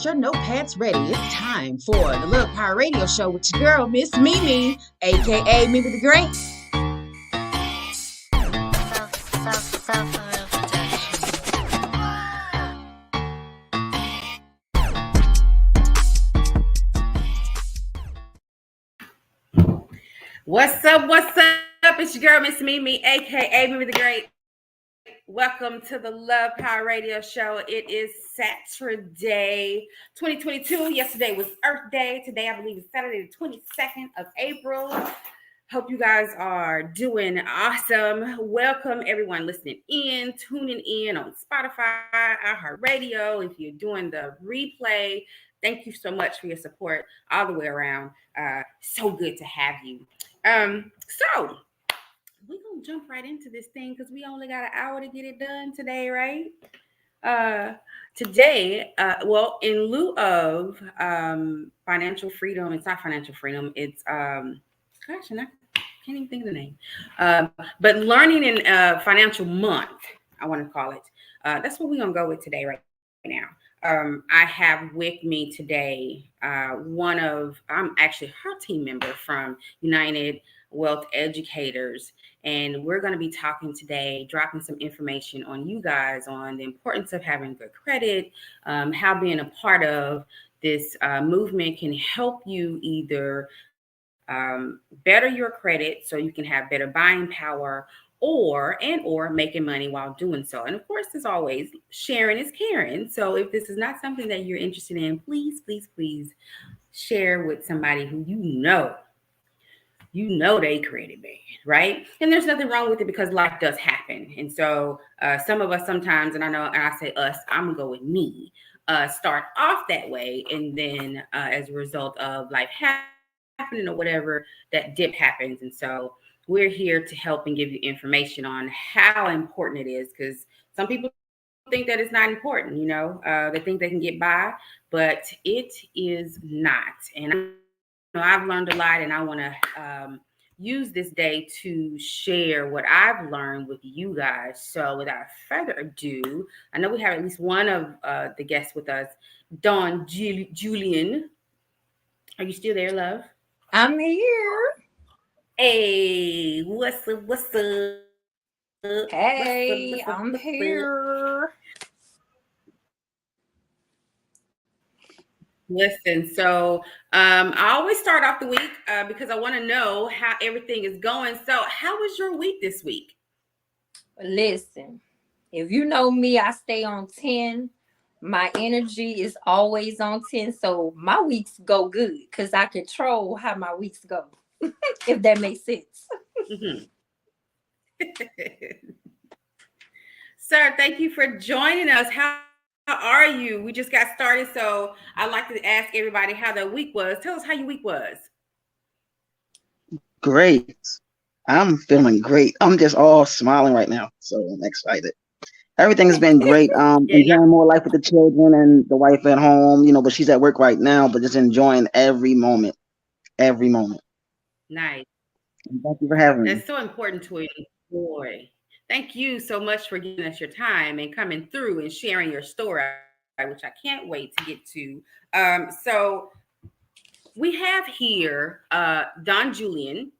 get your notepads ready. It's time for the Love Power Radio Show with your girl, Myss Meme, aka Meme the Great. What's up? What's up? It's your girl, Myss Meme, aka Meme the Great. Welcome to the Love Power Radio Show. It is Saturday, 2022. Yesterday was Earth Day. Today, I believe, is Saturday, the 22nd of April. Hope you guys are doing awesome. Welcome, everyone listening in, tuning in on Spotify, iHeartRadio. If you're doing the replay, thank you so much for your support all the way around. So good to have you. So we're gonna jump right into this thing because we only got an hour to get it done today, right? Today, in lieu of financial freedom, it's not financial freedom, it's and I can't even think of the name. But learning in financial month, I want to call it. That's what we're gonna go with today, right now. I have with me today I'm actually her team member from United Wealth Educators, and we're going to be talking today, dropping some information on you guys on the importance of having good credit, how being a part of this movement can help you either better your credit so you can have better buying power, or making money while doing so. And of course, as always, sharing is caring. So if this is not something that you're interested in, please share with somebody who you know they credit bad, right? And there's nothing wrong with it because life does happen. And so some of us sometimes, and I say us, I'm gonna go with me, start off that way, and then as a result of life happening or whatever, that dip happens. And so we're here to help and give you information on how important it is, because some people think that it's not important, they think they can get by, but it is not. And I've learned a lot, and I want to use this day to share what I've learned with you guys. So without further ado, I know we have at least one of the guests with us, Dawn Julian. Are you still there, love? I'm here. Hey, what's up? Hey, I'm here. Listen, so I always start off the week because I want to know how everything is going. So how was your week this week? Listen, if you know me, I stay on 10. My energy is always on 10. So my weeks go good because I control how my weeks go, if that makes sense. Mm-hmm. Sir, thank you for joining us. How are you? We just got started, so I'd like to ask everybody how their week was. Tell us how your week was. Great. I'm feeling great. I'm just all smiling right now, so I'm excited. Everything's been great. Enjoying more life with the children and the wife at home, but she's at work right now, but just enjoying every moment. Every moment. Nice. And thank you for having me. That's so important to enjoy. Thank you so much for giving us your time and coming through and sharing your story, which I can't wait to get to. So we have here Dawn Julian,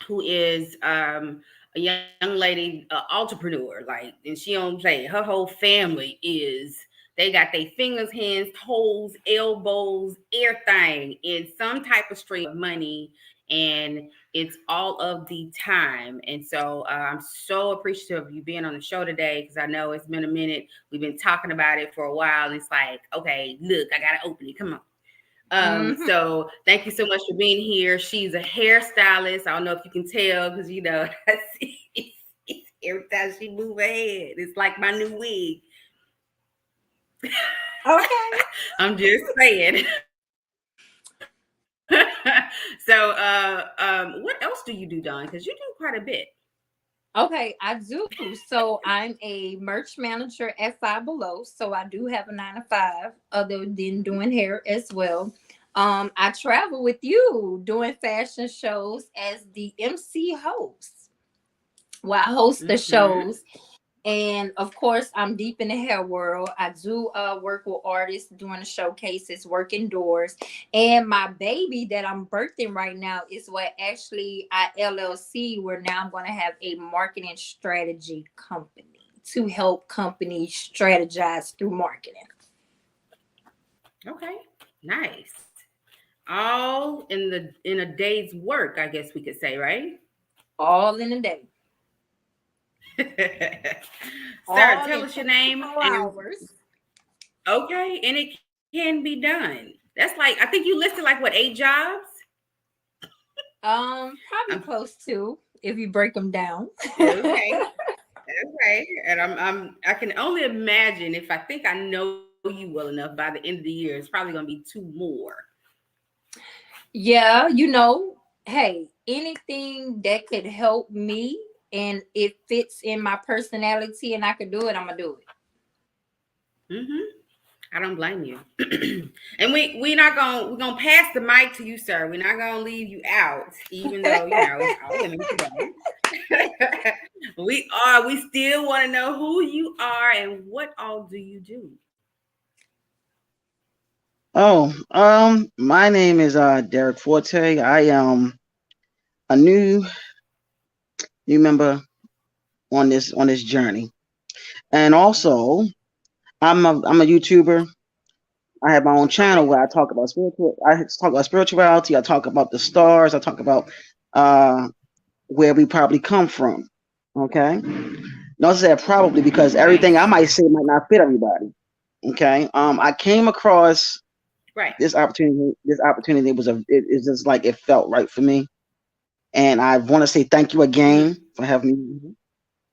who is a young lady, entrepreneur, and she don't play. Her whole family they got their fingers, hands, toes, elbows, everything in some type of stream of money. And it's all of the time. And so I'm so appreciative of you being on the show today, because I know it's been a minute. We've been talking about it for a while. And it's like, okay, look, I got to open it. Come on. So thank you so much for being here. She's a hairstylist. I don't know if you can tell, because, I see every time she moves her head, it's like my new wig. Okay. I'm just saying. So what else do you do, Dawn? Because you do quite a bit. Okay, I do. So I'm a merch manager at Five Below. So I do have a 9-to-5 other than doing hair as well. I travel with you doing fashion shows as the MC host. Well, I host the shows And of course, I'm deep in the hair world. I do work with artists doing the showcases, work indoors. And my baby that I'm birthing right now is what actually I LLC, where now I'm going to have a marketing strategy company to help companies strategize through marketing. Okay, nice. All in a day's work, I guess we could say, right? All in a day. Sir, All tell in us your name 24 and hours. okay, and it can be done. That's like I think you listed like what 8 jobs? Probably Um, close to if you break them down. okay, okay, and I can only imagine if I think I know you well enough by the end of the year, it's probably gonna be two more. Yeah, hey, anything that could help me and it fits in my personality and I could do it, I'm gonna do it. Hmm. I don't blame you. And we're gonna pass the mic to you, sir. We're not gonna leave you out, even though all women today. We still want to know who you are and what all do you do. Oh, my name is Derek Forte. I am a new member on this journey, and also I'm a YouTuber. I have my own channel Okay. where I talk about spirituality. I talk about the stars. I talk about uh where we probably come from. Okay. Notice that probably because everything I Nice. might say might not fit everybody. Okay. I came across Right. this opportunity. This opportunity it's just like it felt right for me. And I want to say thank you again Hmm. for having me.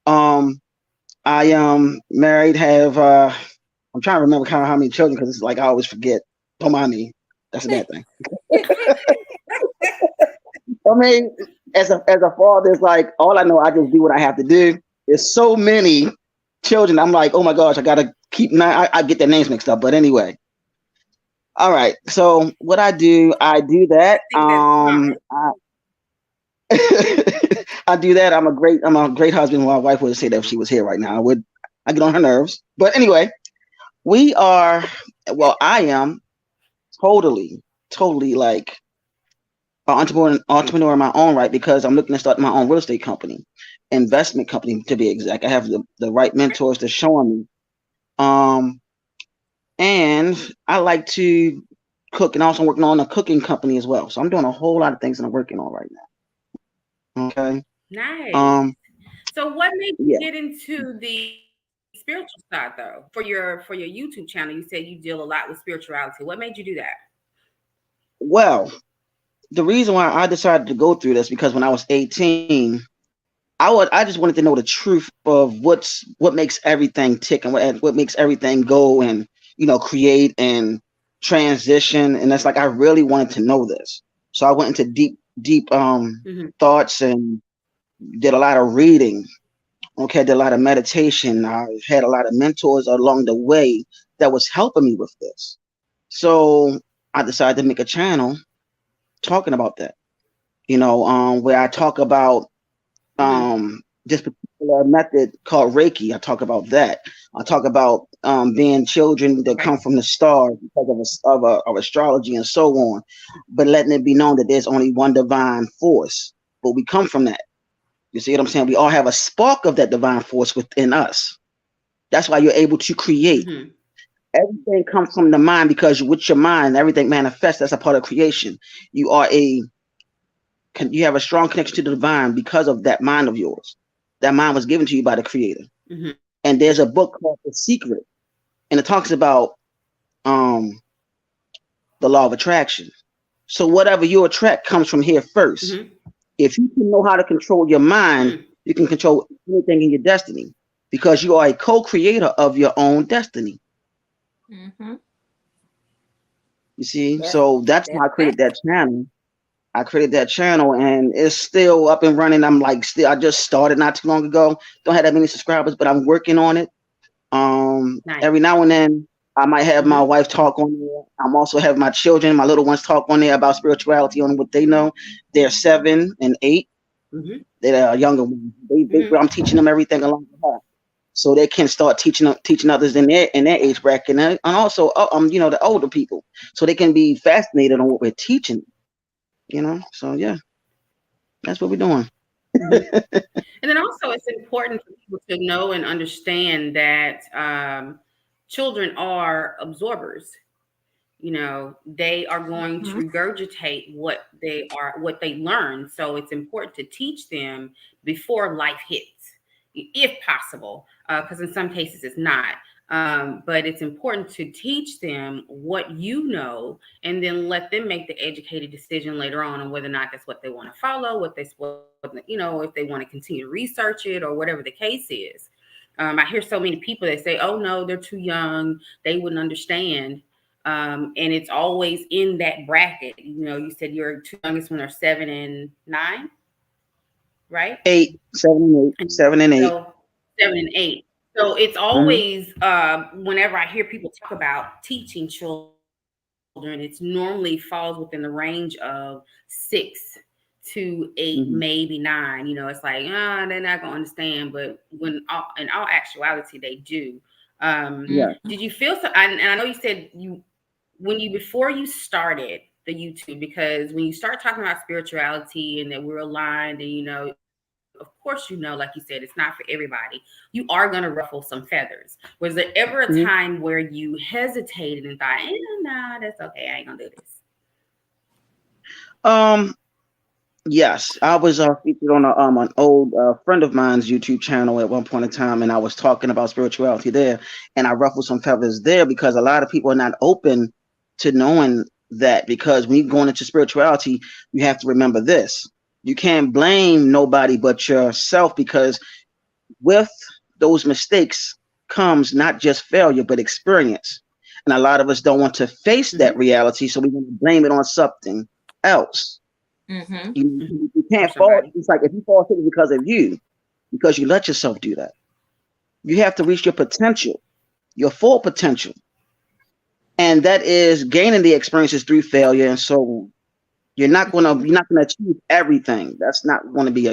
Um, I am married, have I'm trying to remember kind of how many children because it's like I always forget. Don't mind me. That's a bad thing. I mean, as a father, it's like all I know, I just do what I have to do. There's so many children. I'm like, oh my gosh, I gotta keep. I get their names mixed up, but anyway. All right. So what I do that. I think that's smart. I do that. I'm a great husband. My wife would say that if she was here right now. I get on her nerves. But anyway, we are. Well, I am totally like an entrepreneur in my own right because I'm looking to start my own real estate company, investment company to be exact. I have the right mentors to showing me. Um, and I like to cook, and also working on a cooking company as well. So I'm doing a whole lot of things that I'm working on right now. Okay. Nice. Um, So what made you yeah. get into the spiritual side though? For your YouTube channel, you said you deal a lot with spirituality. What made you do that? Well, the reason why I decided to go through this because when I was 18, I just wanted to know the truth of what makes everything tick and what makes everything go and create and transition, and that's like I really wanted to know this. So I went into deep Hmm. thoughts and did a lot of reading. Okay, did a lot of meditation. I had a lot of mentors along the way that was helping me with this. So I decided to make a channel talking about that. Where I talk about Hmm. this particular method called Reiki. I talk about that. I talk about being children that Okay. come from the stars because of astrology and so on, but letting it be known that there's only one divine force. But we come from that. You see what I'm saying? We all have a spark of that divine force within us. That's why you're able to create. Hmm. Everything comes from the mind because with your mind, everything manifests. That's a part of creation. You are a you have a strong connection to the divine because of that mind of yours. That mind was given to you by the creator. Hmm. And there's a book called The Secret, and it talks about um the law of attraction. So whatever you attract comes from here first. Hmm. If you can know how to control your mind, Mm. you can control anything in your destiny because you are a co-creator of your own destiny. Mm-hmm. You see, That's so that's that's why I created fact. that channel. I created that channel and it's still up and running. I just started not too long ago. Don't have that many subscribers, but I'm working on it. Nice. Every now and then I might have my Hmm. wife talk on there. I'm also having my children, my little ones talk on there about spirituality on what they know. They're 7 and 8. Hmm. They're younger ones. Hmm. I'm teaching them everything along the way. so they can start teaching others in their age bracket, and also the older people, so they can be fascinated on what we're teaching. So yeah, that's what we're doing. Mhm. And then also, it's important for people to know and understand that children are absorbers. They are going to Mhm. regurgitate what they learn. So it's important to teach them before life hits, if possible, because in some cases it's not. But it's important to teach them what you know, and then let them make the educated decision later on whether or not that's what they want to follow, if they want to continue to research it or whatever the case is. I hear so many people that say, "Oh no, they're too young; they wouldn't understand." And it's always in that bracket. You said your two youngest one are 7 and 9, right? 8, 7, and 8, And 7 and 8. so 7 and 8. So it's Hmm. always whenever I hear people talk about teaching children, it's normally falls within the range of 6 to 8, Hmm. maybe 9. It's like they're not gonna understand, but in all actuality, they do. Mhm. Yeah. Did you feel so? And I know you said before you started the YouTube, because when you start talking about spirituality and that we're aligned, and of course, like you said, it's not for everybody. You are going to ruffle some feathers. Was there ever a Hmm. time where you hesitated and thought, nah, that's okay, I ain't gonna do this? Um. Yes, I was featured on an old friend of mine's YouTube channel at one point in time, and I was talking about spirituality there, and I ruffled some feathers there because a lot of people are not open to knowing that. Because when you're going into spirituality, you have to remember this: you can't blame nobody but yourself, because with those mistakes comes not just failure but experience, and a lot of us don't want to face Mm-hmm. that reality, so we want to blame it on something else. Mhm. You Or can't fall. somebody. It's like if you fall sick, it's because of you, because you let yourself do that. You have to reach your potential, your full potential, and that is gaining the experiences through failure. And so you're not gonna achieve everything. That's not gonna be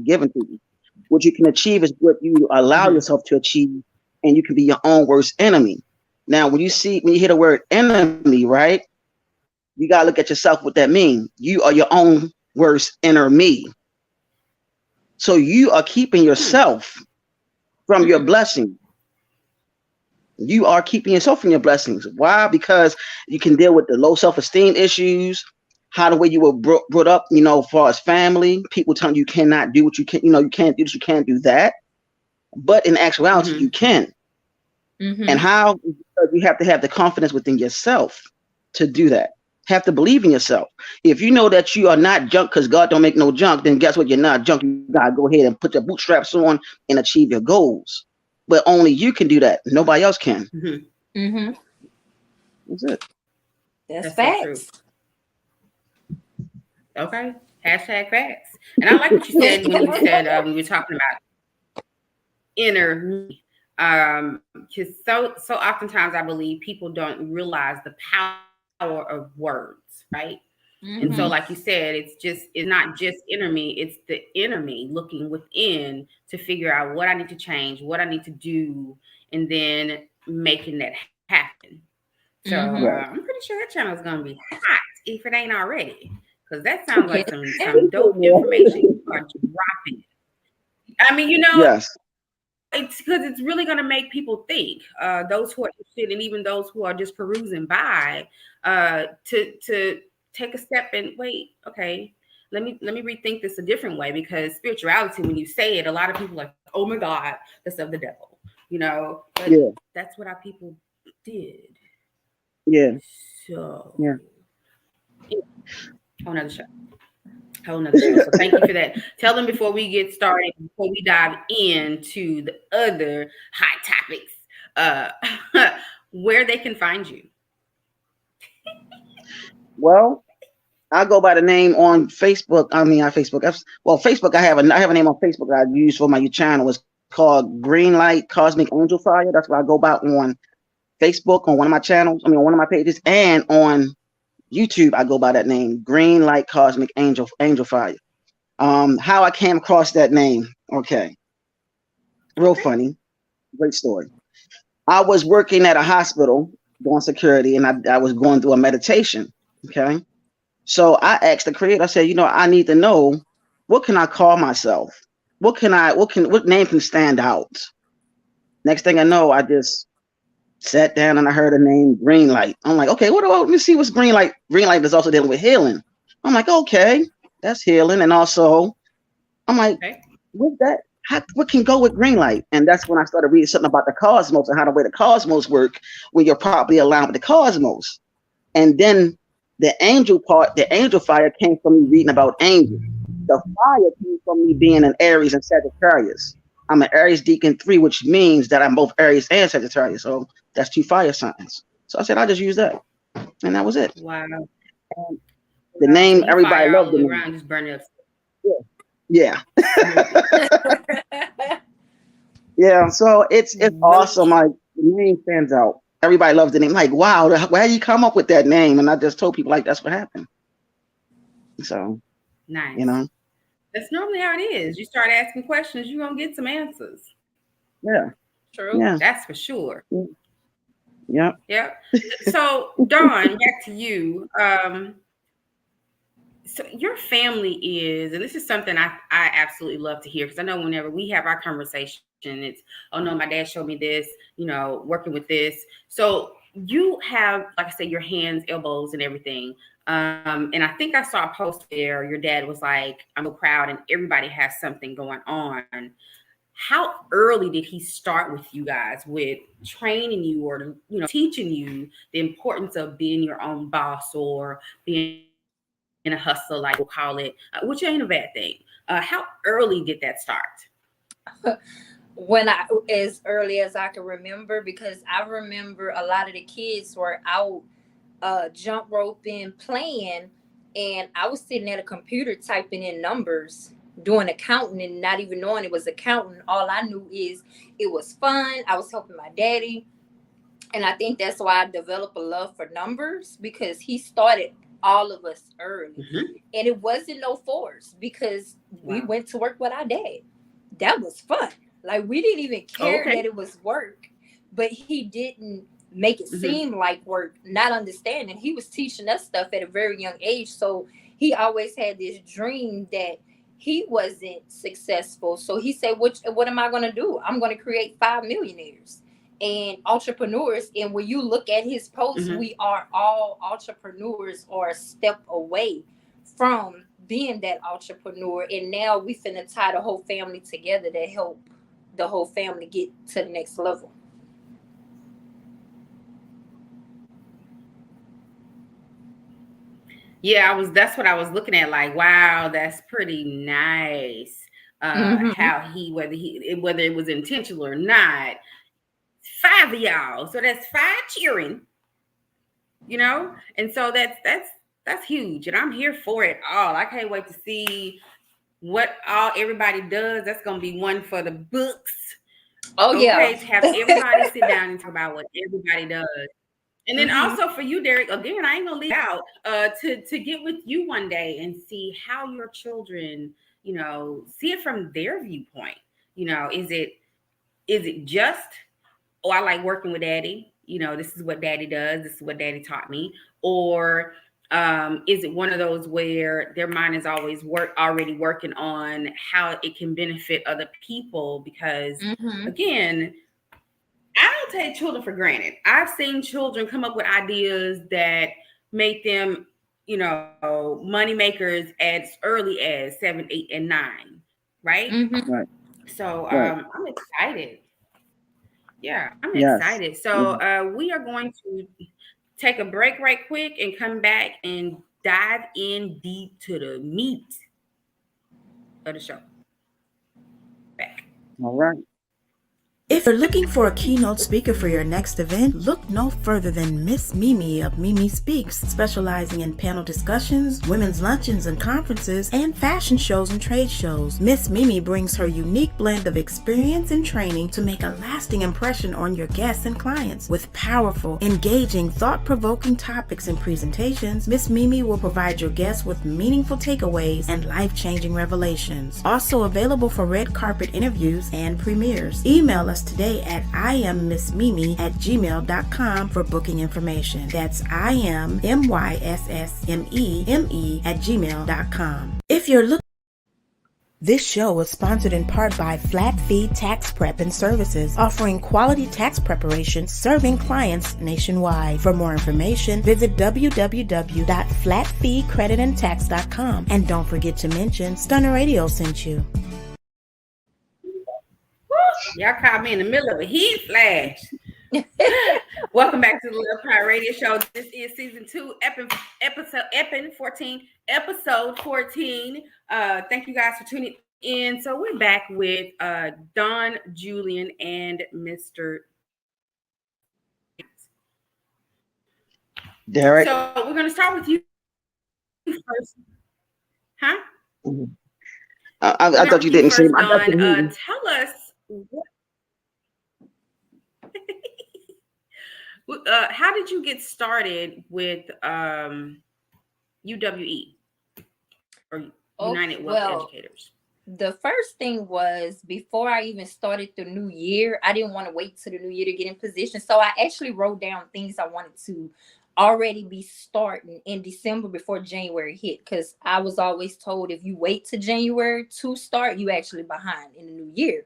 given to you. What you can achieve is what you allow Mm-hmm. yourself to achieve, and you can be your own worst enemy. Now, when you hear the word enemy, right? You gotta look at yourself. What that mean? You are your own worst enemy. So you are keeping yourself from your Mm-hmm. blessing. You are keeping yourself from your blessings. Why? Because you can deal with the low self-esteem issues, how the way you were brought up, as far as family, people telling you cannot do what you can, you can't do this, you can't do that. But in actuality, Mm-hmm. you can. And Mhm. how? Because you have to have the confidence within yourself to do that. Have to believe in yourself. If you know that you are not junk because God don't make no junk, then guess what? You're not junk. You gotta go ahead and put your bootstraps on and achieve your goals. But only you can do that. Nobody else can. Mm-hmm. Mhm. That's it. That's That's so true. facts. Okay. Hashtag facts. And I like what you said when you said we were talking about inner me. Because so oftentimes I believe people don't realize the power of words, right? And so, like you Mhm. said, it's not just inner me, it's the inner me looking within to figure out what I need to change, what I need to do, and then making that happen. So Mhm. Right. I'm pretty sure that channel is gonna be hot if it ain't already, because that sounds like Yes. some dope information you are dropping. I mean, Yes. it's because it's really going to make people think. Those who are interested, and even those who are just perusing by, to take a step and wait. Okay, let me rethink this a different way, because spirituality, when you say it, a lot of people are like, oh my God, that's of the devil. But Yeah. that's what our people did. Yeah. So, Yeah. whole nother show. Whole nother show. So thank you for that. Tell them before we get started, before we dive into the other hot topics, where they can find you. Well, I go by the name on Facebook. I mean, not Facebook. Well, Facebook. I have a name on Facebook that I use for my channel. It's called Greenlight Cosmic Angel Fire. That's what I go by on Facebook, on one of my channels. I mean, on one of my pages, and on YouTube. I go by that name, Greenlight Cosmic Angel Fire. How I came across that name? Okay, real Okay. funny. Great story. I was working at a hospital doing security, and I was going through a meditation. Okay. So I asked the creator, I said, I need to know, what can I call myself? What name can stand out? Next thing I know, I just sat down and I heard the name Green Light. I'm like, okay, let me see what's Green Light. Green Light is also dealing with healing. I'm like, okay, that's healing. And also, I'm like, Okay. what's that? What can go with green light? And that's when I started reading something about the cosmos and how the way the cosmos work when you're properly aligned with the cosmos. And then the angel fire came from me reading about angels. The fire came from me being an Aries and Sagittarius. I'm an Aries Deacon 3, which means that I'm both Aries and Sagittarius. So that's 2 fire signs. So I said, I'll just use that. And that was it. Wow. And the name, so everybody loved the the way name. around, just burn it up. Yeah. Yeah. So it's awesome. Like, the name stands out. Everybody loves the name. Like, wow, where you come up with that name? And I just told people, like, that's what happened. So, Nice. That's normally how it is. You start asking questions, you're going to get some answers. Yeah. True. Yeah. That's for sure. Yeah. Yep. So, Dawn, back to you. So your family is, and this is something I absolutely love to hear, because I know whenever we have our conversation, it's, oh no, my dad showed me this, working with this. So you have, like I said, your hands, elbows, and everything. And I think I saw a post there. Your dad was like, I'm so proud, and everybody has something going on. How early did he start with you guys with training you or, teaching you the importance of being your own boss or being in a hustle, like we'll call it, which ain't a bad thing. How early did that start? As early as I can remember, because I remember a lot of the kids were out jump roping, playing, and I was sitting at a computer typing in numbers, doing accounting, and not even knowing it was accounting. All I knew is it was fun. I was helping my daddy, and I think that's why I developed a love for numbers, because he started all of us early. Mm-hmm. And it wasn't no force, because we went to work with our dad. That was fun. Like, we didn't even care that it was work, but he didn't make it seem like work, not understanding. He was teaching us stuff at a very young age. So he always had this dream that he wasn't successful. So he said, what am I going to do? I'm going to create 5 millionaires and entrepreneurs. And when you look at his posts, we are all entrepreneurs or a step away from being that entrepreneur. And now we finna tie the whole family together to help the whole family get to the next level. Yeah, that's what I was looking at. Like, wow, that's pretty nice. How whether it was intentional or not, 5 of y'all. So that's 5 cheering, and so that's huge. And I'm here for it all. I can't wait to see what everybody does. That's going to be one for the books. Oh, yeah. To have everybody sit down and talk about what everybody does. And then also for you, Derek, again, I ain't gonna leave out to get with you one day and see how your children, see it from their viewpoint. Is it just, oh, I like working with daddy, this is what daddy does, this is what daddy taught me, or is it one of those where their mind is always already working on how it can benefit other people? Because again, I don't take children for granted. I've seen children come up with ideas that make them, money makers as early as 7, 8, and 9, right? Right. So I'm excited. Yeah, I'm excited. So we are going to take a break right quick and come back and dive in deep to the meat of the show. Back. All right. If you're looking for a keynote speaker for your next event, look no further than Myss Meme of Meme Speaks, specializing in panel discussions, women's luncheons and conferences, and fashion shows and trade shows. Myss Meme brings her unique blend of experience and training to make a lasting impression on your guests and clients. With powerful, engaging, thought-provoking topics and presentations, Myss Meme will provide your guests with meaningful takeaways and life-changing revelations. Also available for red carpet interviews and premieres. Email us today at iamMyssMeme@gmail.com for booking information. That's IamMyssMeme@gmail.com. If you're looking This show is sponsored in part by Flat Fee Tax Prep and Services, offering quality tax preparation, serving clients nationwide. For more information, visit www.flatfeecreditandtax.com. And don't forget to mention Stunner Radio sent you. Y'all caught me in the middle of a heat flash. Welcome back to the Love Pride Radio Show. This is season 2, episode 14. Thank you guys for tuning in. So we're back with Don, Julian, and Mr. Derek. So we're going to start with you first. Huh? I thought you didn't see my Don, tell us how did you get started with UWE or United Wealth Educators? The first thing was, before I even started the new year, I didn't want to wait till the new year to get in position. So I actually wrote down things I wanted to already be starting in December before January hit. Because I was always told if you wait to January to start, you actually behind in the new year.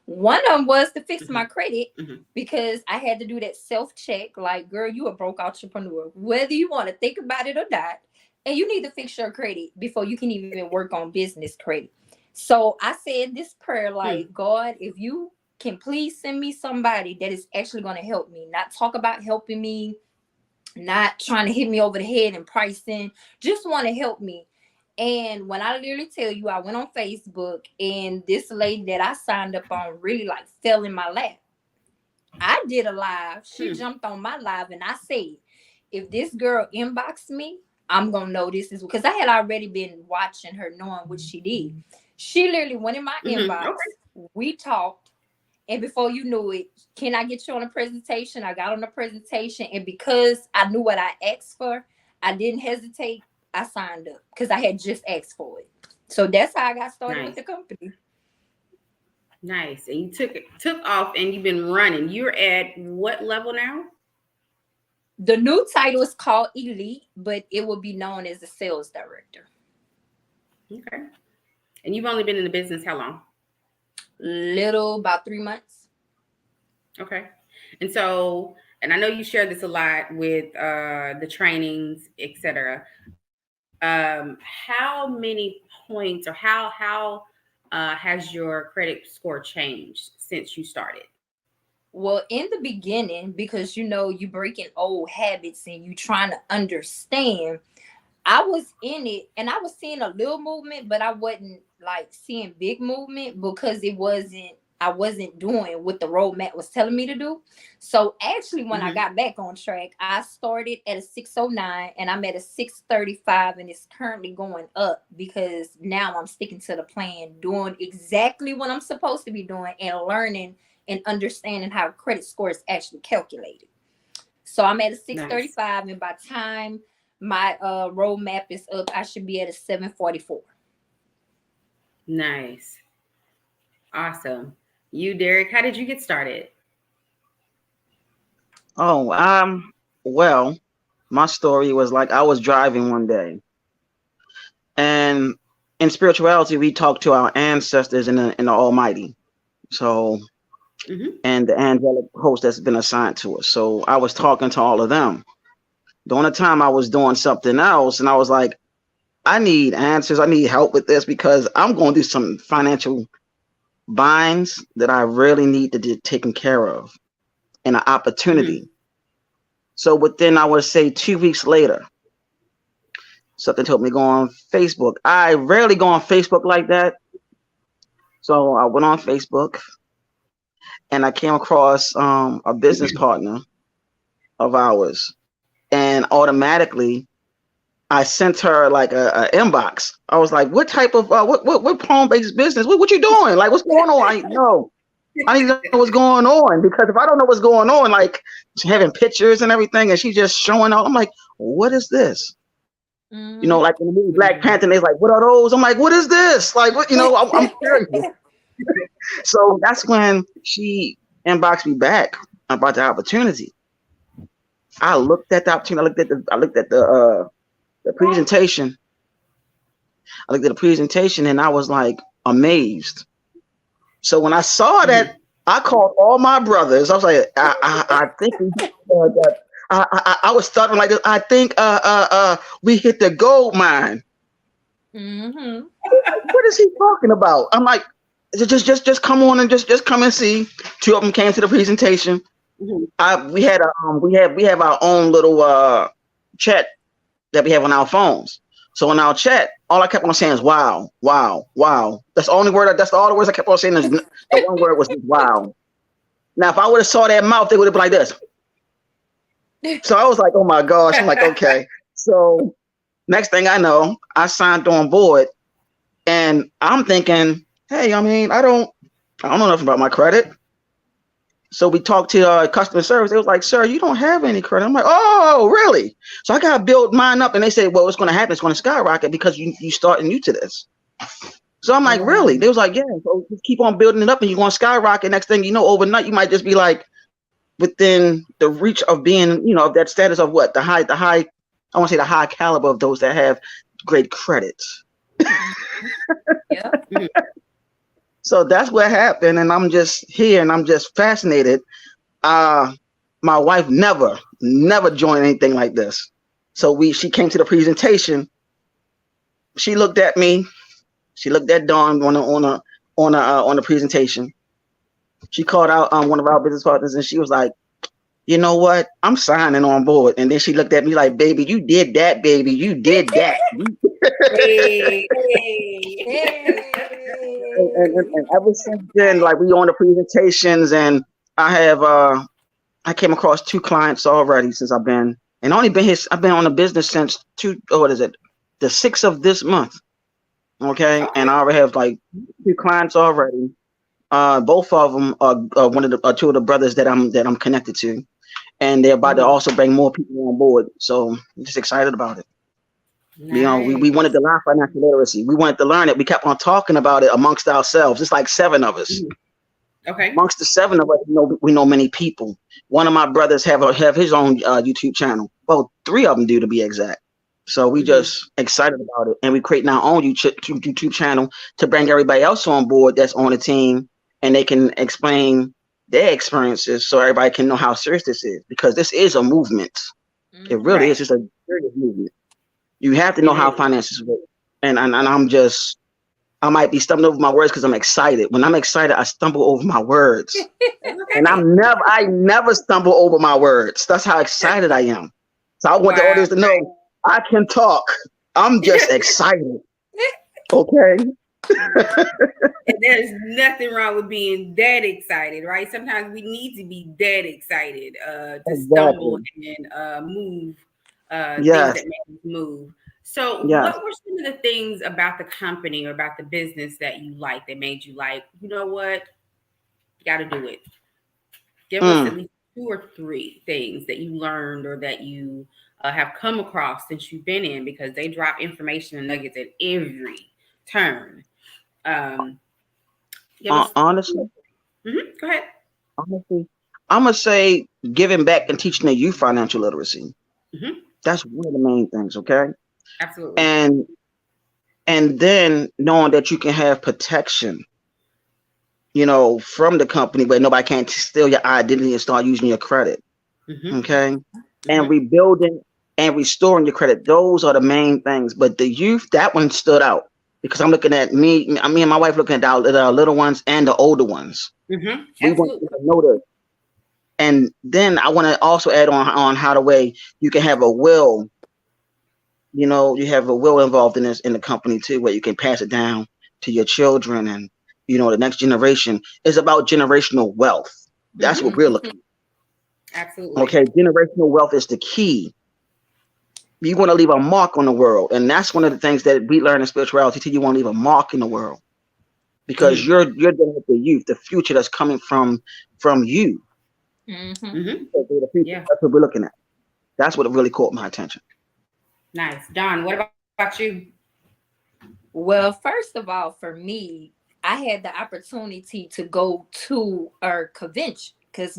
One of them was to fix my credit, because I had to do that self-check. Like, girl, you a broke entrepreneur, whether you want to think about it or not. And you need to fix your credit before you can even work on business credit. So I said this prayer, like, God, if you can please send me somebody that is actually going to help me, not talk about helping me, not trying to hit me over the head and pricing, just want to help me. And when I literally tell you, I went on Facebook and this lady that I signed up on really like fell in my lap. I did a live. She jumped on my live and I said, if this girl inboxed me, I'm going to know this is because I had already been watching her, knowing what she did. She literally went in my inbox. Okay. We talked. And before you knew it, can I get you on a presentation? I got on the presentation. And because I knew what I asked for, I didn't hesitate. I signed up because I had just asked for it. So that's how I got started with the company. Nice. And you took off and you've been running. You're at what level now? The new title is called Elite, but it will be known as the sales director. Okay. And you've only been in the business how long? About 3 months. Okay. And so, and I know you share this a lot with the trainings, etc. How many points or how has your credit score changed since you started? Well, in the beginning, because you breaking old habits and you trying to understand, I was in it and I was seeing a little movement, but I wasn't like seeing big movement because I wasn't doing what the roadmap was telling me to do. So actually, when I got back on track, I started at a 609 and I'm at a 635, and it's currently going up because now I'm sticking to the plan, doing exactly what I'm supposed to be doing and learning and understanding how credit score is actually calculated. So I'm at a 635, and by time my roadmap is up, I should be at a 744. Nice. Awesome. You, Derek, how did you get started? Well, my story was like I was driving one day, and in spirituality, we talk to our ancestors in the Almighty. So, and the angelic host that's been assigned to us. So I was talking to all of them. During the time I was doing something else, and I was like, I need answers. I need help with this because I'm going to do some financial binds that I really need to get taken care of, and an opportunity. So within, I would say 2 weeks later, something told me to go on Facebook. I rarely go on Facebook like that. So I went on Facebook and I came across a business partner of ours, and automatically I sent her like a inbox. I was like, what type of what palm-based business? What you doing? Like, what's going on? I need to know what's going on, because if I don't know what's going on, like having pictures and everything, and she's just showing out, I'm like, what is this? Like in the movie Black Panther, they're like, what are those? I'm like, what is this? Like, what? I'm curious. So that's when she inboxed me back about the opportunity. I looked at the opportunity. I looked at the presentation. I looked at the presentation and I was like amazed. So when I saw that, I called all my brothers. I was like, I think we that. I was starting like this. I think we hit the gold mine. Mm-hmm. What is he talking about? I'm like, just come on and just come and see. Two of them came to the presentation. We have our own little chat that we have on our phones. So in our chat, all I kept on saying is wow, wow, wow. That's the only word. That's all the words I kept on saying. The one word was just wow. Now, if I would have saw that mouth, they would have been like this. So I was like, oh my gosh. I'm like, okay. So next thing I know, I signed on board, and I'm thinking, hey, I mean, I don't know nothing about my credit. So we talked to customer service. They was like, sir, you don't have any credit. I'm like, oh, really? So I got to build mine up. And they said, well, what's going to happen? It's going to skyrocket because you starting new to this. So I'm like, really? They was like, yeah. So just keep on building it up and you're going to skyrocket. Next thing you know, overnight, you might just be like within the reach of being, of that status of what? I want to say the high caliber of those that have great credits. Yeah. So that's what happened, and I'm just here, and I'm just fascinated. My wife never joined anything like this. So she came to the presentation. She looked at me. She looked at Dawn on the presentation. She called out one of our business partners, and she was like, "You know what? I'm signing on board." And then she looked at me like, "Baby, you did that, baby. You did that." Hey. And ever since then, like we on the presentations, and I came across 2 clients already since I've been here. I've been on the business since the 6th of this month. Okay, and I already have like 2 clients already. Both of them are one of the 2 of the brothers that I'm connected to, and they're about to also bring more people on board. So I'm just excited about it. Nice. We wanted to learn financial literacy. We wanted to learn it. We kept on talking about it amongst ourselves. It's like 7 of us. Okay. Amongst the 7 of us, we know many people. One of my brothers have his own YouTube channel. Well, 3 of them do, to be exact. So we just excited about it, and we creating our own YouTube channel to bring everybody else on board that's on the team, and they can explain their experiences so everybody can know how serious this is, because this is a movement. It really is. It's a serious movement. You have to know how finances work. And I might be stumbling over my words because I'm excited. When I'm excited, I stumble over my words. And I never stumble over my words. That's how excited I am. So I want the audience to know I can talk. I'm just excited. Okay. And there's nothing wrong with being that excited, right? Sometimes we need to be that excited to stumble and move things that make us move. So what were some of the things about the company or about the business that you liked that made you like, you know what, you got to do it? Give us at least 2 or 3 things that you learned or that you have come across since you've been in, because they drop information and nuggets at every turn. Honestly, go ahead. Honestly, I'm gonna say giving back and teaching the youth financial literacy. That's one of the main things. Okay. Absolutely. And then knowing that you can have protection, from the company, but nobody can't steal your identity and start using your credit. Okay. And rebuilding and restoring your credit. Those are the main things. But the youth, that one stood out because I'm looking at me and my wife looking at the little ones and the older ones. We want to know this. And then I want to also add on how the way you can have a will. You have a will involved in this in the company too, where you can pass it down to your children and the next generation. Is about generational wealth. That's what we're looking at. Absolutely. Okay, generational wealth is the key. You want to leave a mark on the world, and that's one of the things that we learn in spirituality too. You want to leave a mark in the world because you're dealing with the youth, the future that's coming from you. So the future, that's what we're looking at. That's what really caught my attention. Nice. Dawn, what about you? Well, first of all, for me, I had the opportunity to go to a convention because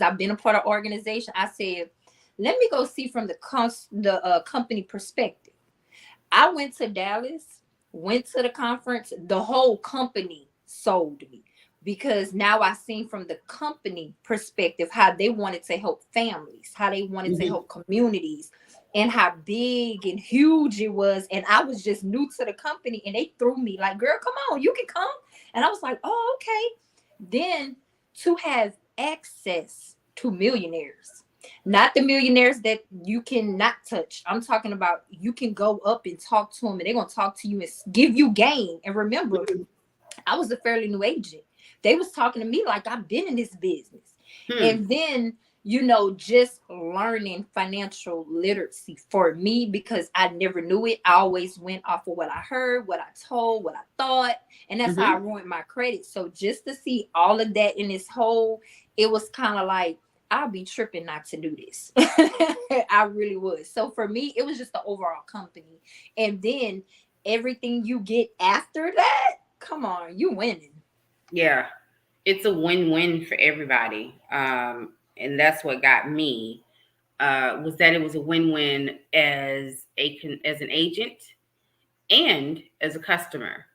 I've been a part of organization. I said, let me go see from the company perspective. I went to Dallas, went to the conference. The whole company sold me because now I seen from the company perspective how they wanted to help families, how they wanted to help communities, and how big and huge it was. And I was just new to the company, and they threw me like, "Girl, come on, you can come." And I was like, "Oh, okay." Then to have access to millionaires, not the millionaires that you cannot touch. I'm talking about you can go up and talk to them, and they're gonna talk to you and give you game. And remember, I was a fairly new agent. They was talking to me like I've been in this business. And then, just learning financial literacy for me, because I never knew it. I always went off of what I heard, what I told, what I thought. And that's how I ruined my credit. So just to see all of that in this whole, it was kind of like, I'll be tripping not to do this. I really would. So for me, it was just the overall company. And then everything you get after that, come on, you winning. Yeah, it's a win-win for everybody. And that's what got me, was that it was a win-win as an agent and as a customer.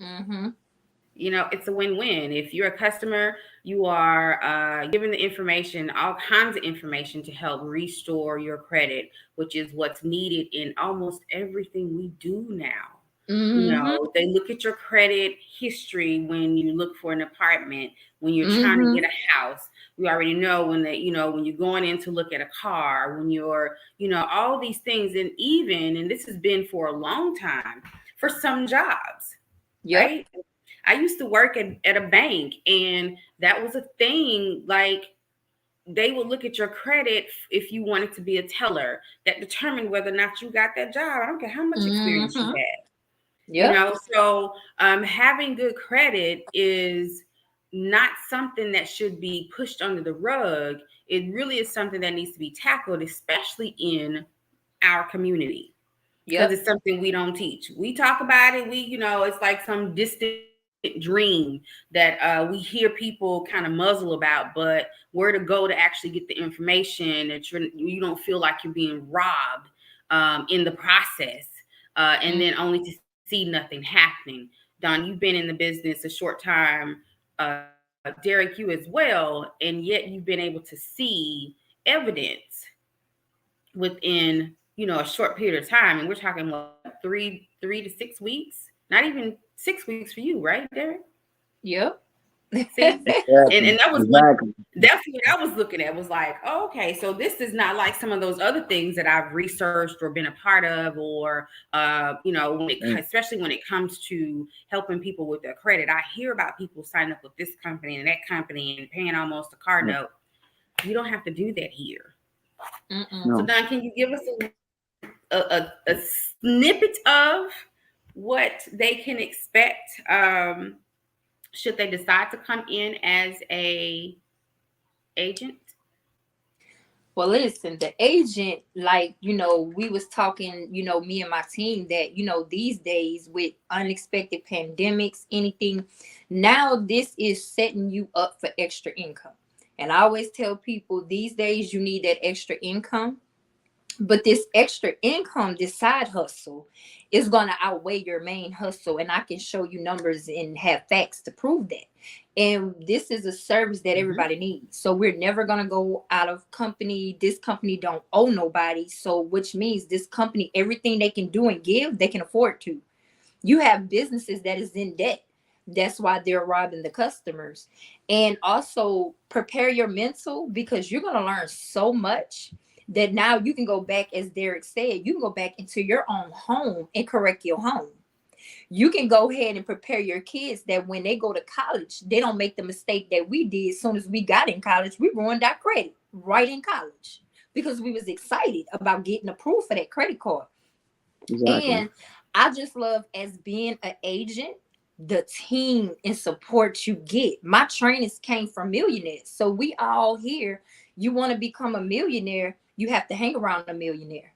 It's a win-win. If you're a customer, you are given the information, all kinds of information to help restore your credit, which is what's needed in almost everything we do now. They look at your credit history when you look for an apartment, when you're trying to get a house. We already know when when you're going in to look at a car, when you're, all these things. And this has been for a long time for some jobs, right? I used to work at a bank, and that was a thing. Like, they would look at your credit if you wanted to be a teller. That determined whether or not you got that job. I don't care how much experience you had. So having good credit is not something that should be pushed under the rug. It really is something that needs to be tackled, especially in our community, because it's something we don't teach. We talk about it. It's like some distant dream that we hear people kind of muzzle about, but where to go to actually get the information that you don't feel like you're being robbed in the process, and then only to see nothing happening. Don, you've been in the business a short time. Derek, you as well, and yet you've been able to see evidence within a short period of time. And we're talking what, 3 to 6 weeks, not even 6 weeks for you, right, Derek? See? And that was that's what I was looking at, was like, oh, okay, so this is not like some of those other things that I've researched or been a part of, or especially when it comes to helping people with their credit. I hear about people signing up with this company and that company and paying almost a car note. You don't have to do that here. So Don, can you give us a snippet of what they can expect should they decide to come in as a agent? Well, listen, the agent, like, we was talking, me and my team, that, these days with unexpected pandemics, anything, now this is setting you up for extra income. And I always tell people these days you need that extra income. But this extra income, this side hustle, is going to outweigh your main hustle. And I can show you numbers and have facts to prove that. And this is a service that everybody needs. So we're never going to go out of company. This company don't owe nobody. So which means this company, everything they can do and give, they can afford to. You have businesses that is in debt. That's why they're robbing the customers. And also prepare your mental, because you're going to learn so much that now you can go back, as Derek said, you can go back into your own home and correct your home. You can go ahead and prepare your kids that when they go to college, they don't make the mistake that we did. As soon as we got in college, we ruined our credit right in college because we was excited about getting approved for that credit card. Exactly. And I just love, as being an agent, the team and support you get. My trainings came from millionaires. So we all here, you want to become a millionaire, you have to hang around a millionaire.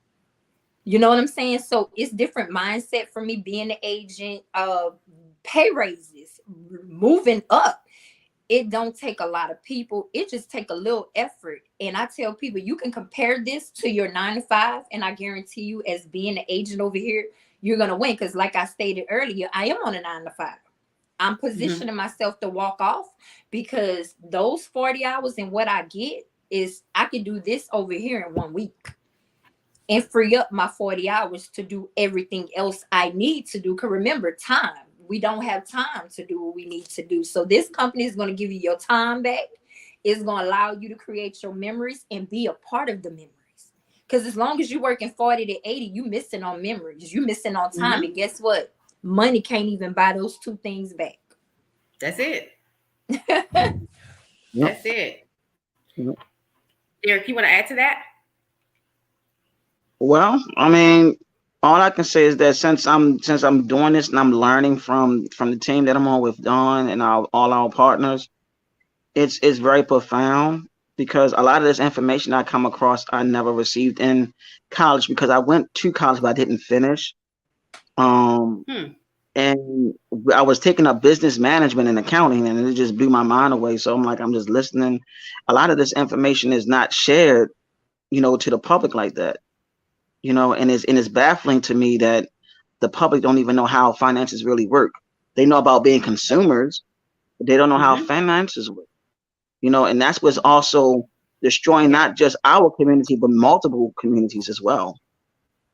You know what I'm saying? So it's different mindset for me being an agent. pay raises, moving up. It don't take a lot of people. It just take a little effort. And I tell people, you can compare this to your 9 to 5, and I guarantee you, as being an agent over here, you're gonna win. Because like I stated earlier, I am on a 9 to 5. I'm positioning myself to walk off, because those 40 hours and what I get is I can do this over here in 1 week and free up my 40 hours to do everything else I need to do. Because remember, time. We don't have time to do what we need to do. So this company is going to give you your time back. It's going to allow you to create your memories and be a part of the memories. Because as long as you're working 40 to 80, you missing on memories. You missing on time. And guess what? Money can't even buy those two things back. That's it. Yep. That's it. Yep. Derek, you want to add to that? Well, I mean, all I can say is that since I'm doing this and I'm learning from the team that I'm on with Dawn and all our partners, it's very profound, because a lot of this information I come across I never received in college, because I went to college but I didn't finish. And I was taking up business management and accounting, and it just blew my mind away. So I'm like, I'm just listening. A lot of this information is not shared, to the public like that. And it's baffling to me that the public don't even know how finances really work. They know about being consumers, but they don't know how finances work. And that's what's also destroying not just our community, but multiple communities as well.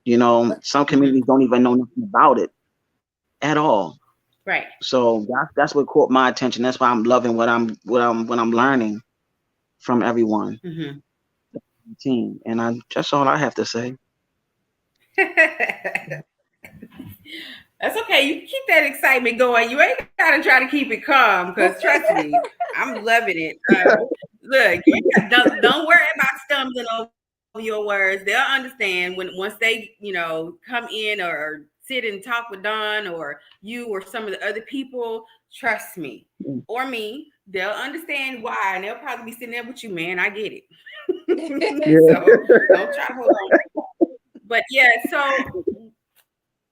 Some communities don't even know nothing about it at all. Right. So that's what caught my attention. That's why I'm loving what I'm learning from everyone, the team, and that's all I have to say. That's okay. You keep that excitement going. You ain't gotta try to keep it calm, because trust me, I'm loving it. Look, don't worry about stumbling over your words. They'll understand once they, come in or sit and talk with Don or you or some of the other people. Trust me, or me, they'll understand why, and they'll probably be sitting there with you, man. I get it. So don't try to hold on. But yeah, so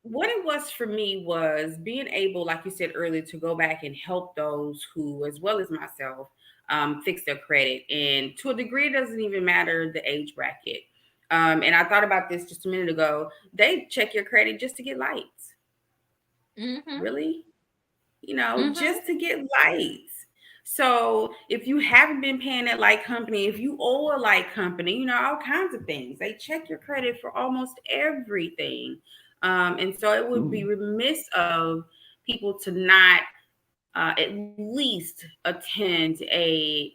what it was for me was being able, like you said earlier, to go back and help those who, as well as myself, fix their credit. And to a degree, it doesn't even matter the age bracket. And I thought about this just a minute ago. They check your credit just to get lights. Really? Just to get lights. So if you haven't been paying that light company, if you owe a light company, all kinds of things, they check your credit for almost everything. And so it would be remiss of people to not at least attend a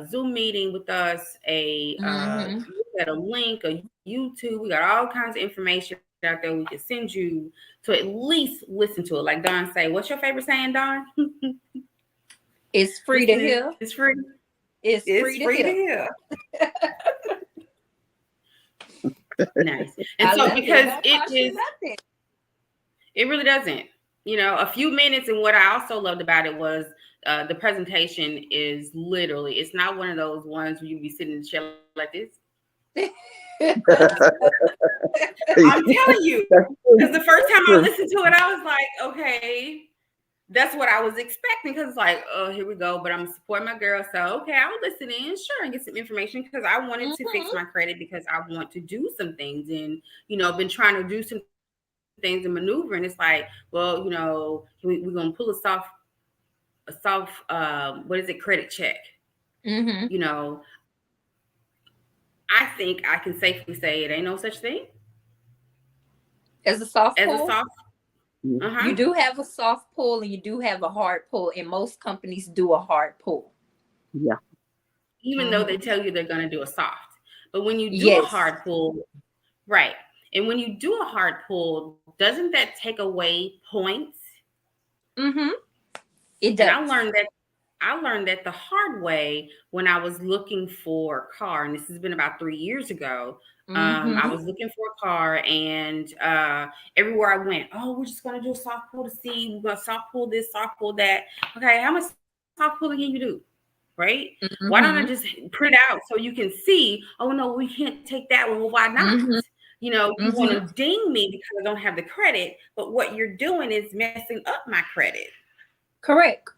Zoom meeting with us, look at a link, a YouTube. We got all kinds of information out there we can send you to at least listen to it. Like Don say, what's your favorite saying, Don? It's free to hear. It's free. It's free to hear. Nice. And so because it really doesn't. A few minutes. And what I also loved about it was the presentation is literally, it's not one of those ones where you be sitting in the chair like this. I'm telling you, because the first time I listened to it, I was like, okay, that's what I was expecting, because it's like, oh, here we go. But I'm supporting my girl. So, okay, I'll listen in, sure, and get some information, because I wanted to fix my credit, because I want to do some things. And, been trying to do some things and maneuver. And it's like, well, we're going to pull a soft, what is it, credit check. I think I can safely say it ain't no such thing as a soft as pull. A soft. You do have a soft pull and you do have a hard pull, and most companies do a hard pull. Yeah. Even though they tell you they're going to do a soft, but when you do a hard pull, right? And when you do a hard pull, doesn't that take away points? It does. And I learned that the hard way when I was looking for a car, and this has been about 3 years ago. I was looking for a car, and everywhere I went, we're just going to do a soft pull to see. We're going to soft pull this, soft pull that. Okay, how much soft pulling can you do? Right? Why don't I just print it out so you can see? Oh no, we can't take that one. Well, why not? You want to ding me because I don't have the credit, but what you're doing is messing up my credit. Correct.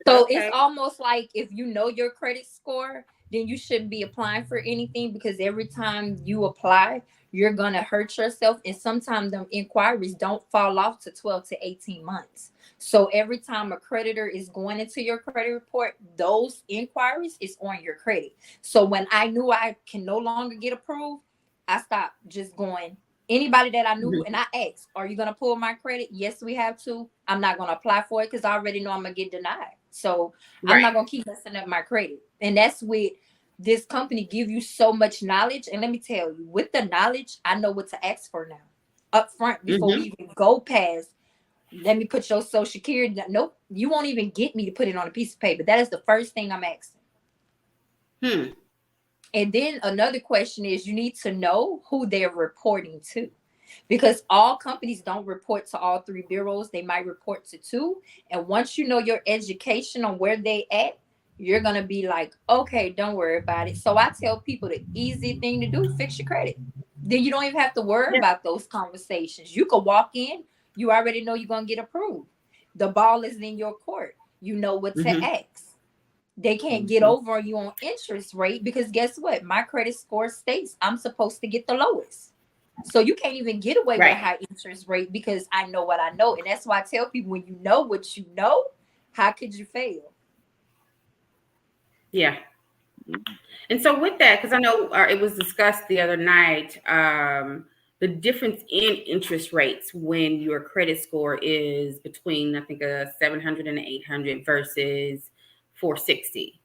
So it's Okay. almost like if you know your credit score, then you shouldn't be applying for anything because every time you apply, you're gonna hurt yourself. And sometimes them inquiries don't fall off to 12 to 18 months. So every time a creditor is going into your credit report, those inquiries is on your credit. So when I knew I can no longer get approved, I stopped just going. Anybody that I knew, Mhm. and I asked, "Are you gonna pull my credit?" Yes, we have to. I'm not gonna apply for it because I already know I'm gonna get denied. So I'm Right. not gonna keep messing up my credit. And that's with this company give you so much knowledge. And let me tell you, with the knowledge, I know what to ask for now up front before Hmm. we even go past. Let me put your social security. Nope, you won't even get me to put it on a piece of paper. That is the first thing I'm asking. Hmm. And then another question is you need to know who they're reporting to because all companies don't report to all three bureaus. They might report to two. And once you know your education on where they at, you're going to be like, okay, don't worry about it. So I tell people the easy thing to do, fix your credit. Then you don't even have to worry Yeah. about those conversations. You could walk in, you already know you're going to get approved. The ball is in your court. You know what to Hmm. ask. They can't get Hmm. over you on interest rate because guess what? My credit score states I'm supposed to get the lowest. So you can't even get away with a Right. high interest rate because I know what I know. And that's why I tell people when you know what you know, how could you fail? Yeah. And so with that, because I know it was discussed the other night, the difference in interest rates when your credit score is between, I think, a 700 and 800 versus 460,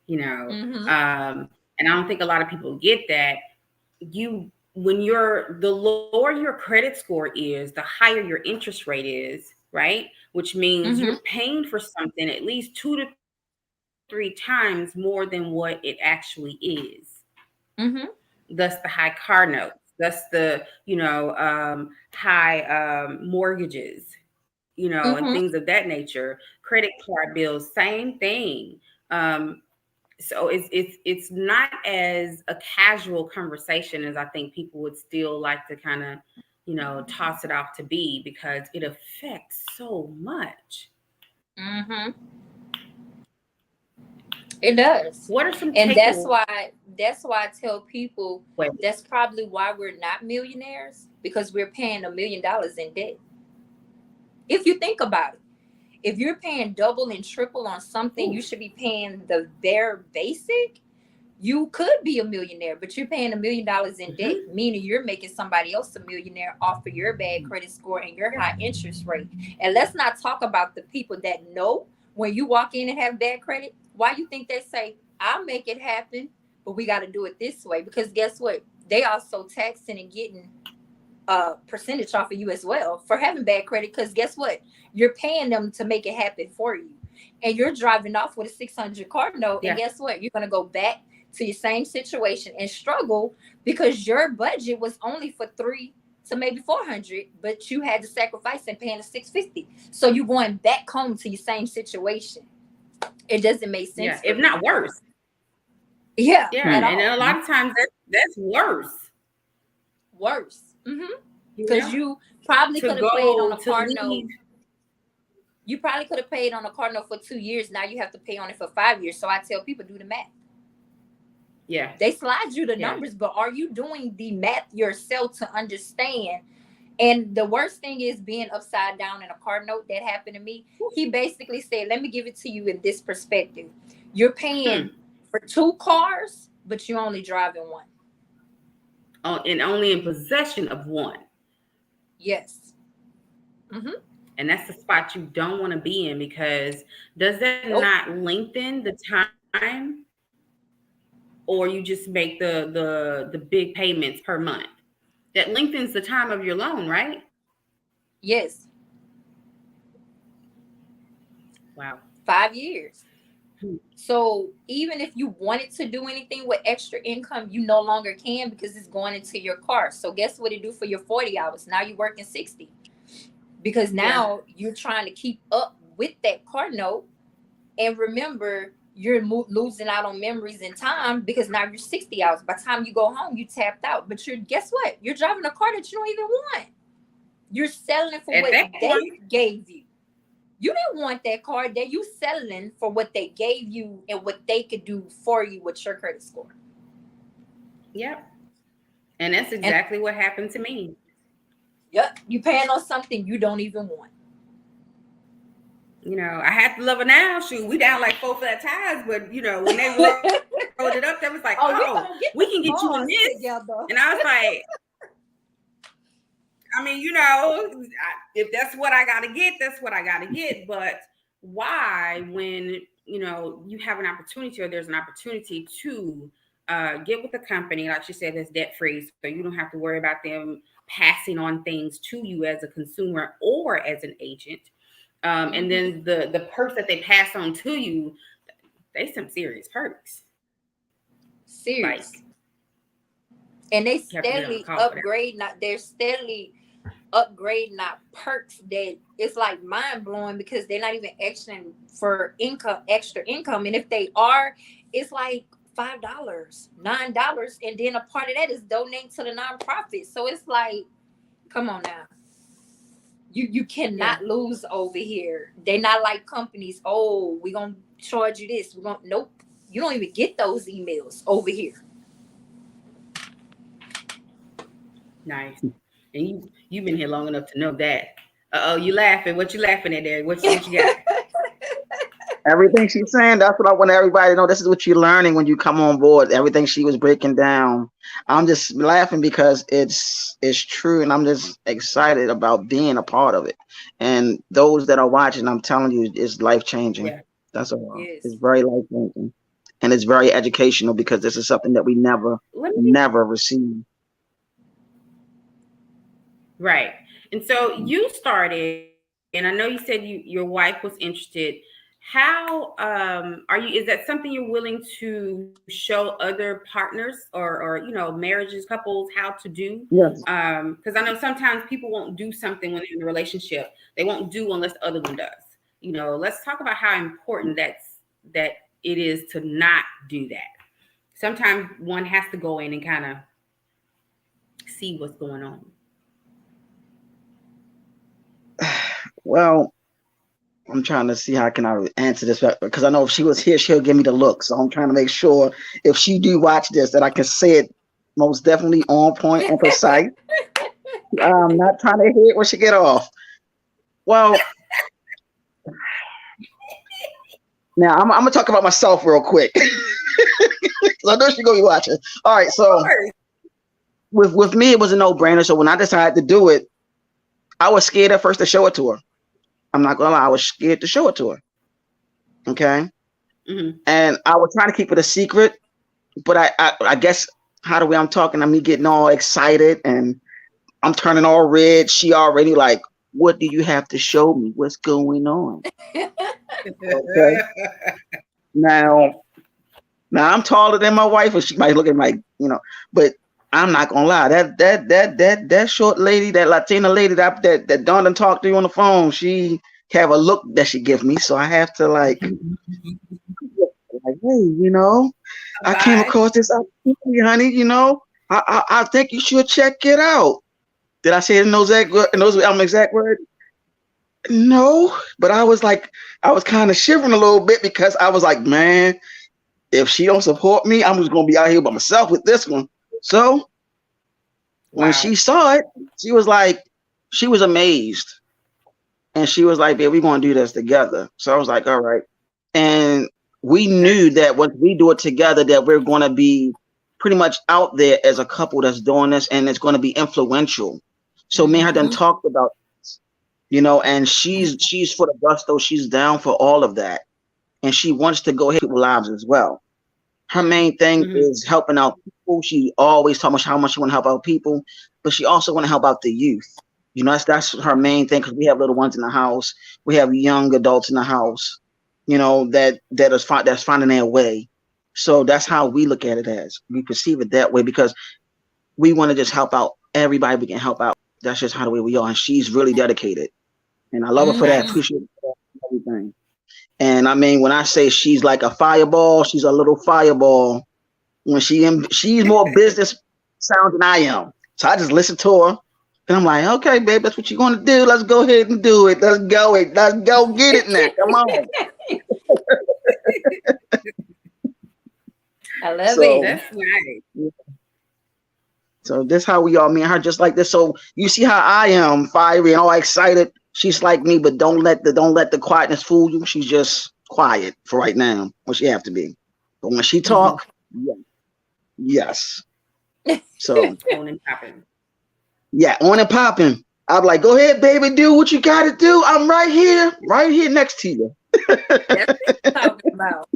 you know. Mm-hmm. And I don't think a lot of people get that. When the lower your credit score is, the higher your interest rate is, right? Which means Mm-hmm. you're paying for something at least 2 to 3 times more than what it actually is. Mm-hmm. Thus the high car notes, thus the high mortgages, and Mm-hmm. things of that nature. Credit card bills, same thing. Um, so it's not as a casual conversation as I think people would still like to kind of toss it off to be, because it affects so much. Mm-hmm. It does. What are some And takeaways? that's why I tell people that's probably why we're not millionaires, because we're paying $1 million in debt. If you think about it. If you're paying double and triple on something, you Ooh. should be paying the bare basic. You could be a millionaire, but you're paying $1 million in debt, Hmm. meaning you're making somebody else a millionaire off of your bad credit score and your high interest rate. And let's not talk about the people that know when you walk in and have bad credit, why you think they say, I'll make it happen, but we got to do it this way? Because guess what? They also taxing and getting percentage off of you as well for having bad credit. Because guess what? You're paying them to make it happen for you. And you're driving off with a 600 car note. And Yeah. guess what? You're going to go back to your same situation and struggle because your budget was only for 3 to maybe 400, but you had to sacrifice and paying the 650. So you're going back home to your same situation. It doesn't make Yeah. sense for If me. not worse. Yeah, Yeah. at And a all. lot of times that's worse. Worse. Mm-hmm. You Because know, you probably to could have paid on go a to car leave. note. You probably could have paid on a car note for 2 years. Now you have to pay on it for 5 years. So I tell people do the math. Yeah. They slide you the Yeah. numbers, but are you doing the math yourself to understand? And the worst thing is being upside down in a car note. That happened to me. He basically said, let me give it to you in this perspective. You're paying Hmm. for 2 cars, but you're only driving one. And only in possession of one. Yes. Mm-hmm. And that's the spot you don't want to be in, because does that Nope. not lengthen the time, or you just make the big payments per month? That lengthens the time of your loan, right? Yes. Wow. 5 years. Hmm. So even if you wanted to do anything with extra income, you no longer can because it's going into your car. So guess what it do for your 40 hours? Now you're working 60 because Yeah. now you're trying to keep up with that car note. And remember, you're losing out on memories and time because now you're 60 hours. By the time you go home, you tapped out. But you're guess what? You're driving a car that you don't even want. You're selling for At what that they point, gave you. You didn't want that car. That you selling for what they gave you and what they could do for you with your credit score. yep. And that's And exactly what happened to me. yep, you paying on something you don't even want. You know, I had to love her now. Shoot, we down like 4 flat tires, but you know, when they rolled it up, they was like, Oh, we "Oh, gonna get we the can get you in funds this." together. And I was like, I mean, you know, if that's what I got to get, that's what I got to get. But why, when you know you have an opportunity or there's an opportunity to get with a company, like she said, that's debt free, so you don't have to worry about them passing on things to you as a consumer or as an agent. And then the perks that they pass on to you, they some serious perks. Like Serious. And they you have to get on the steadily call for that. upgrade. Not they're steadily upgrade, not perks that it's like mind blowing because they're not even extra for income, extra income. And if they are, it's like $5, $9, and then a part of that is donate to the nonprofit. So it's like, come on now. You cannot lose over here. They're not like companies, oh, we're gonna charge you this. We're gonna nope. You don't even get those emails over here. Nice. And you've been here long enough to know that. Oh, you laughing? What you laughing at there? What you got? Everything she's saying, that's what I want everybody to know. This is what you're learning when you come on board. Everything she was breaking down. I'm just laughing because it's true, and I'm just excited about being a part of it. And those that are watching, I'm telling you, it's life changing. Yeah. That's all. Yes. It's very life changing, and it's very educational because this is something that we never received. Right. And so you started, and I know you said your wife was interested. How are you? Is that something you're willing to show other partners or you know marriages, couples how to do? Yes. Because I know sometimes people won't do something when they're in a relationship. They won't do unless the other one does. You know, let's talk about how important that it is to not do that. Sometimes one has to go in and kind of see what's going on. Well, I'm trying to see how can I answer this because I know if she was here, she'll give me the look. So I'm trying to make sure if she do watch this that I can say it most definitely on point and precise. I'm not trying to hit when she get off. Well, now I'm gonna talk about myself real quick. So I know she's gonna be watching. All right, so with me it was a no-brainer. So when I decided to do it, I was scared at first to show it to her. I'm not gonna lie, I was scared to show it to her. Okay. Mm-hmm. And I was trying to keep it a secret, but I guess how the way I'm talking, I'm me getting all excited and I'm turning all red. She already like, what do you have to show me? What's going on? Okay. Now I'm taller than my wife, and she might look at me like, you know, but I'm not gonna lie. That short lady, that Latina lady that Dawn talked to you on the phone, she have a look that she gives me. So I have to like, hey, you know, I came across this opportunity, honey. You know, I think you should check it out. Did I say it in those exact words? No, but I was kind of shivering a little bit because I was like, man, if she don't support me, I'm just gonna be out here by myself with this one. So when she saw it, she was amazed. And she was like, babe, we're gonna do this together. So I was like, all right. And we knew that once we do it together, that we're gonna be pretty much out there as a couple that's doing this, and it's gonna be influential. So me and her done talked about this, you know, and she's for the gusto, she's down for all of that. And she wants to go ahead with lives as well. Her main thing is helping out people. She always talks about how much she want to help out people, but she also want to help out the youth. You know, that's her main thing because we have little ones in the house. We have young adults in the house, you know, that's finding their way. So that's how we look at it as. We perceive it that way because we want to just help out everybody we can help out. That's just how the way we are. And she's really dedicated. And I love her for that. Appreciate her for everything. And I mean, when I say she's like a fireball, she's a little fireball. When she's more business sound than I am. So I just listen to her. And I'm like, okay, babe, that's what you're gonna do. Let's go ahead and do it. Let's go it. Let's go get it now. Come on. I love So it. That's nice. so this how we are, me and her just like this. So you see how I am fiery and all excited. She's like me, but don't let the quietness fool you. She's just quiet for right now. What she have to be. But when she talk, yeah, yes. So On and popping. yeah, on and popping. I'm like, go ahead, baby, do what you gotta do. I'm right here next to you. That's what I'm talking about.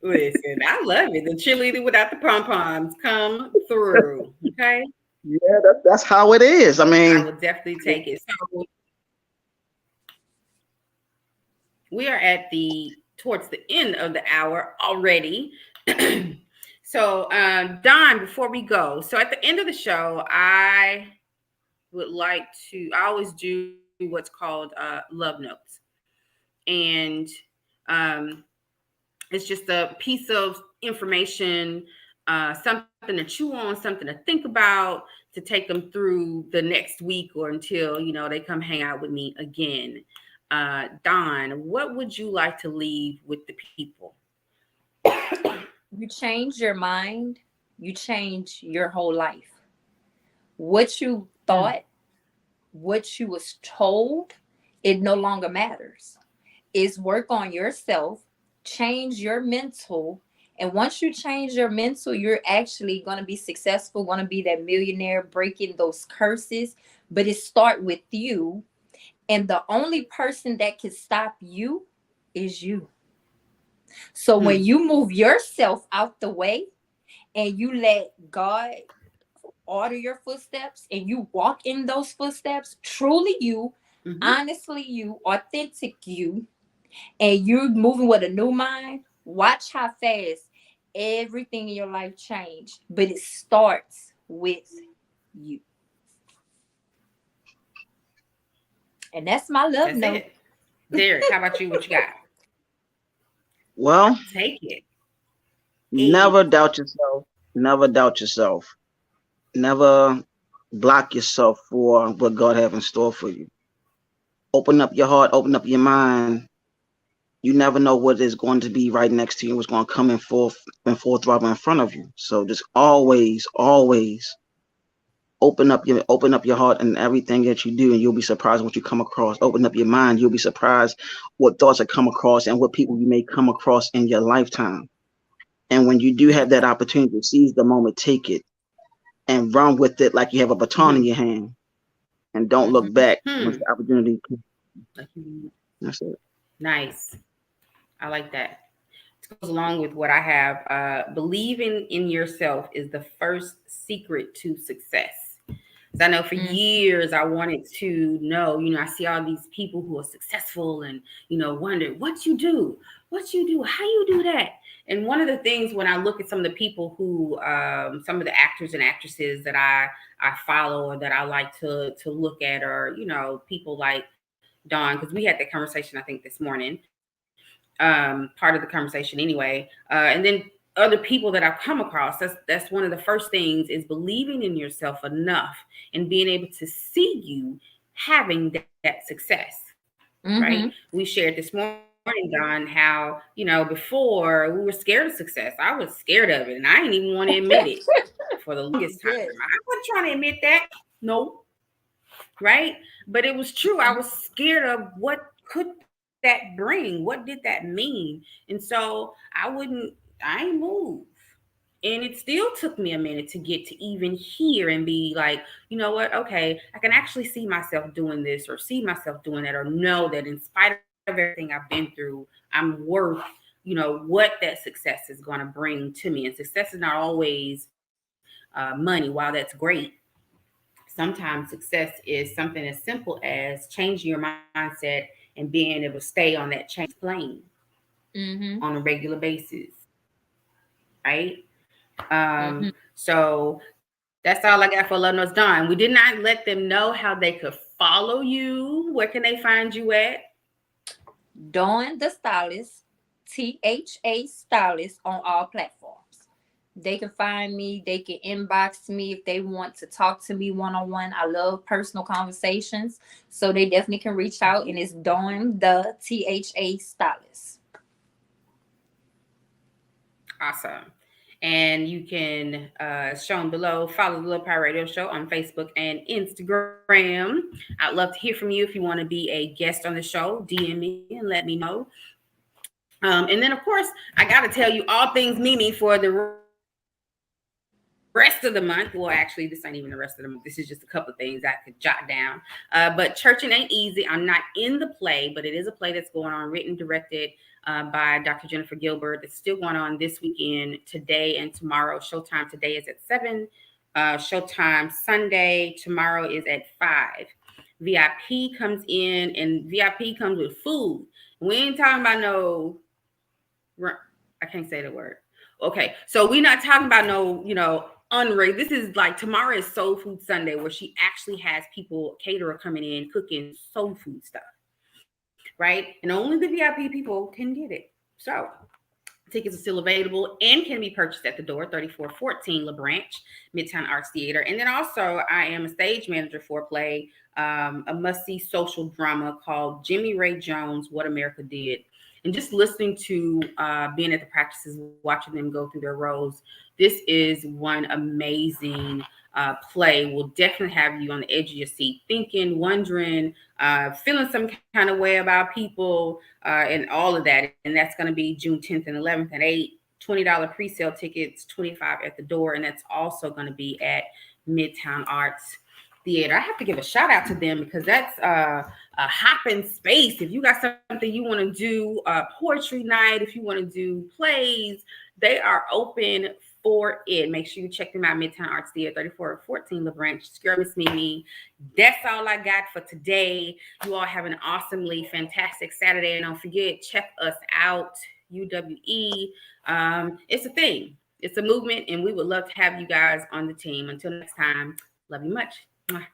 Listen, I love it. The cheerleader without the pom poms come through. Okay, Yeah, that's how it is. I I mean, will definitely take it. So we are at the towards the end of the hour already. So, Don, before we go, so at the end of the show, I would like to. I always do what's called love notes, and um, it's just a piece of information, something to chew on, something to think about, to take them through the next week or until they come hang out with me again. Don, what would you like to leave with the people? You change your mind, you change your whole life. What you Mm, thought, what you was told, it no longer matters. Is work on yourself, change your mental. And once you change your mental, you're actually going to be successful, going to be that millionaire, breaking those curses. But it start with you. And the only person that can stop you is you. So when mm, you move yourself out the way and you let God order your footsteps and you walk in those footsteps, truly you, mhm. honestly you, authentic you, and you're moving with a new mind, watch how fast everything in your life change. But it starts with you. And that's my love That's note. it. Derek, how about you? What you got? well, Take it. Hey. never doubt yourself. Never doubt yourself. Never block yourself for what God have in store for you. Open up your heart, open up your mind. You never know what is going to be right next to you, what's going to come in forth right in front of you. So just always open up your heart and everything that you do, and you'll be surprised what you come across. Open up your mind, you'll be surprised what thoughts that come across and what people you may come across in your lifetime. And when you do have that opportunity to seize the moment, take it and run with it like you have a baton in Mhm, your hand, and don't look mhm. back once the opportunity comes. That's it. Nice. I like that. It goes along with what I have. Believing in yourself is the first secret to success. 'Cause I know for Mm. years I wanted to know, I see all these people who are successful and, wonder what you do, how you do that. And one of the things when I look at some of the people who, some of the actors and actresses that I follow or that I like to look at, or, people like Dawn, because we had that conversation, I think, this morning, part of the conversation anyway. And then other people that I've come across, that's one of the first things is believing in yourself enough and being able to see you having that success, right? Mm-hmm. We shared this morning, Don, how, before we were scared of success. I was scared of it and I didn't even want to admit it for the longest time. Yes. I wasn't trying to admit that. No, right? But it was true. I was scared of what could that bring? What did that mean? And so I ain't move. And it still took me a minute to get to even hear and be like, you know what? Okay, I can actually see myself doing this or see myself doing that, or know that in spite of everything I've been through, I'm worth, what that success is going to bring to me. And success is not always money. While that's great, sometimes success is something as simple as changing your mindset and being able to stay on that change plane Mm-hmm. on a regular basis, right? Mm-hmm. So that's all I got for Love Notes Done. We did not let them know how they could follow you. Where can they find you at? Dawn the Stylist, THA Stylist on all platforms. They can find me. They can inbox me if they want to talk to me one-on-one. I love personal conversations. So they definitely can reach out. And it's Dawn the THA Stylist. Awesome. And you can, shown below, follow the Little Power Radio Show on Facebook and Instagram. I'd love to hear from you. If you want to be a guest on the show, DM me and let me know. And then, of course, I got to tell you all things Meme for the rest of the month. Well, actually, this ain't even the rest of the month. This is just a couple of things I could jot down. But Churching Ain't Easy. I'm not in the play, but it is a play that's going on, written, directed by Dr. Jennifer Gilbert. It's still going on this weekend, today and tomorrow. Showtime today is at 7. Showtime Sunday. Tomorrow is at 5. VIP comes in, and VIP comes with food. We ain't talking about no, I can't say the word. Okay, so we're not talking about no, unrated. This is like, tomorrow is Soul Food Sunday, where she actually has people, caterer coming in, cooking soul food stuff, right? And only the VIP people can get it. So tickets are still available and can be purchased at the door, 3414 LaBranch, Midtown Arts Theater. And then also, I am a stage manager for a play, a must-see social drama called Jimmy Ray Jones, What America Did. And just listening to being at the practices, watching them go through their roles, this is one amazing play. Will definitely have you on the edge of your seat, thinking, wondering, feeling some kind of way about people, and all of that. And that's going to be June 10th and 11th at 8. $20 pre-sale tickets, $25 at the door. And that's also going to be at Midtown Arts Theater. I have to give a shout out to them because that's a hopping space. If you got something you want to do, poetry night, if you want to do plays, they are open for it. Make sure you check them out, Midtown Arts Theater, 3414 LaBranch. Girl, Myss Meme. That's all I got for today. You all have an awesomely fantastic Saturday. And don't forget, check us out, UWE. It's a thing. It's a movement, and we would love to have you guys on the team. Until next time, love you much. Mwah.